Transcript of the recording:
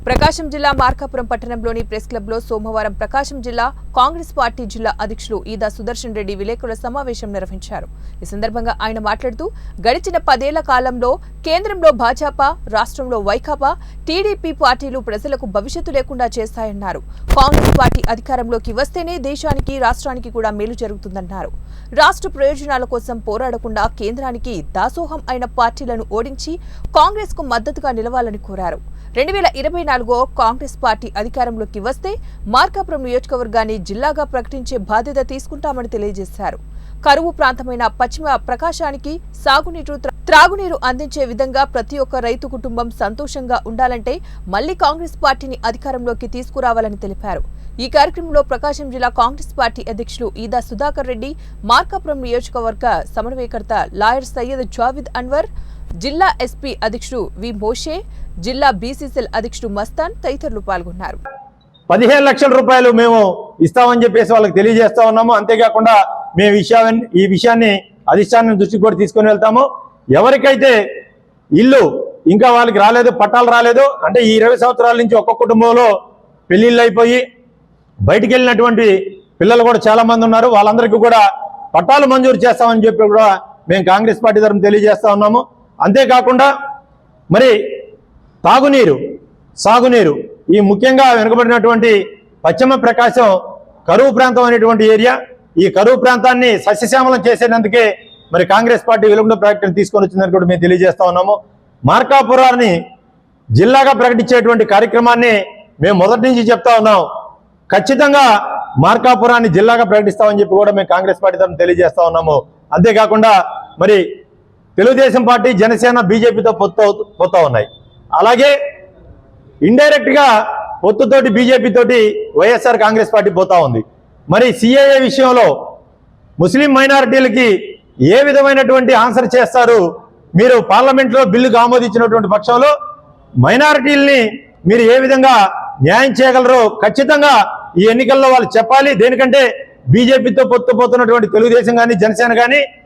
ప్రకాశం జిల్లా మార్కాపురం పట్టణంలోని press club లో సోమవారం ప్రకాశం జిల్లా కాంగ్రెస్ పార్టీ జిల్లా అధ్యక్షులు ఈదా సుదర్శన్ రెడ్డి విలేకరుల సమావేశం నిర్వహించారు. ఈ సందర్భంగా ఆయన మాట్లాడుతూ గడిచిన 10 ఏళ్ల కాలంలో కేంద్రంలో భాజపా, రాష్ట్రంలో వైకాపా, టీడీపీ పార్టీలు ప్రజలకు భవిష్యత్తు లేకుండా చేస్తాయన్నారు. కాంగ్రెస్ పార్టీ అధికారంలోకి వస్తేనే దేశానికి, రాష్ట్రానికి కూడా మేలు జరుగుతుందన్నారు. రాష్ట్ర ప్రయోజనాల కోసం పోరాడకుండా కేంద్రానికి దాసోహం అయిన పార్టీలను ఓడించి కాంగ్రెస్ కు మద్దతుగా నిలవాలని కోరారు. 2024 కాంగ్రెస్ పార్టీ అధికారంలోకి వస్తే మార్కాపురం నియోజకవర్గాన్ని జిల్లాగా ప్రకటించే బాధ్యత తీసుకుంటామని తెలియజేశారు. కరువు ప్రాంతమైన పశ్చిమ ప్రకాశానికి సాగునీరు, త్రాగునీరు అందించే విధంగా ప్రతి ఒక్క రైతు కుటుంబం సంతోషంగా ఉండాలంటే మళ్లీ కాంగ్రెస్ పార్టీని అధికారంలోకి తీసుకురావాలని తెలిపారు. ఈ కార్యక్రమంలో ప్రకాశం జిల్లా కాంగ్రెస్ పార్టీ అధ్యక్షులు ఈదా సుధాకర్ రెడ్డి, మార్కాపురం నియోజకవర్గ సమన్వయకర్త లాయర్ సయ్యద్ జావిద్ అన్వర్, జిల్లా ఎస్పీ అధ్యక్షుడు వి మోషే, జిల్లా బీసీసీఎల్ అధ్యక్షుడు మస్తాన్ తదితరులు పాల్గొన్నారు. 15 లక్షల రూపాయలు మేము ఇస్తామని చెప్పేసి వాళ్ళకి తెలియజేస్తా ఉన్నాము. అంతేకాకుండా మేము ఈ విషయాన్ని అధిష్టానం దృష్టికి కూడా తీసుకొని వెళ్తాము. ఎవరికైతే ఇల్లు ఇంకా వాళ్ళకి రాలేదు, పట్టాలు రాలేదు అంటే ఈ 20 సంవత్సరాల నుంచి ఒక్కొక్క కుటుంబంలో పెళ్లిళ్ళు అయిపోయి బయటికి వెళ్ళినటువంటి పిల్లలు కూడా చాలా మంది ఉన్నారు. వాళ్ళందరికీ కూడా పట్టాలు మంజూరు చేస్తామని చెప్పి కూడా మేము కాంగ్రెస్ పార్టీ తరఫున తెలియజేస్తా ఉన్నాము. అంతేకాకుండా మరి తాగునీరు, సాగునీరు, ఈ ముఖ్యంగా వెనుకబడినటువంటి పశ్చిమ ప్రకాశం కరువు ప్రాంతం అనేటువంటి ఏరియా, ఈ కరువు ప్రాంతాన్ని సస్యశ్యామలం చేసేందుకే మరి కాంగ్రెస్ పార్టీ వెలుగుండ ప్రకటన తీసుకొని వచ్చిందని కూడా మేము తెలియజేస్తా ఉన్నాము. మార్కాపురాన్ని జిల్లాగా ప్రకటించేటువంటి కార్యక్రమాన్ని మేము మొదటి నుంచి చెప్తా ఉన్నాం. ఖచ్చితంగా మార్కాపురాన్ని జిల్లాగా ప్రకటిస్తామని చెప్పి కూడా మేము కాంగ్రెస్ పార్టీ తరఫున తెలియజేస్తా ఉన్నాము. అంతేకాకుండా మరి తెలుగుదేశం పార్టీ, జనసేన, బీజేపీతో పోతా ఉన్నాయి. అలాగే ఇండైరెక్ట్ గా పొత్తుతోటి బీజేపీ తోటి వైఎస్ఆర్ కాంగ్రెస్ పార్టీ పోతా ఉంది. మరి సిఏఏ విషయంలో ముస్లిం మైనారిటీలకి ఏ విధమైనటువంటి ఆన్సర్ చేస్తారు? మీరు పార్లమెంట్లో బిల్లుకు ఆమోదించినటువంటి పక్షంలో మైనారిటీలని మీరు ఏ విధంగా న్యాయం చేయగలరో ఖచ్చితంగా ఈ ఎన్నికల్లో వాళ్ళు చెప్పాలి. దేనికంటే బీజేపీతో పొత్తు పోతున్నటువంటి తెలుగుదేశం కానీ, జనసేన కానీ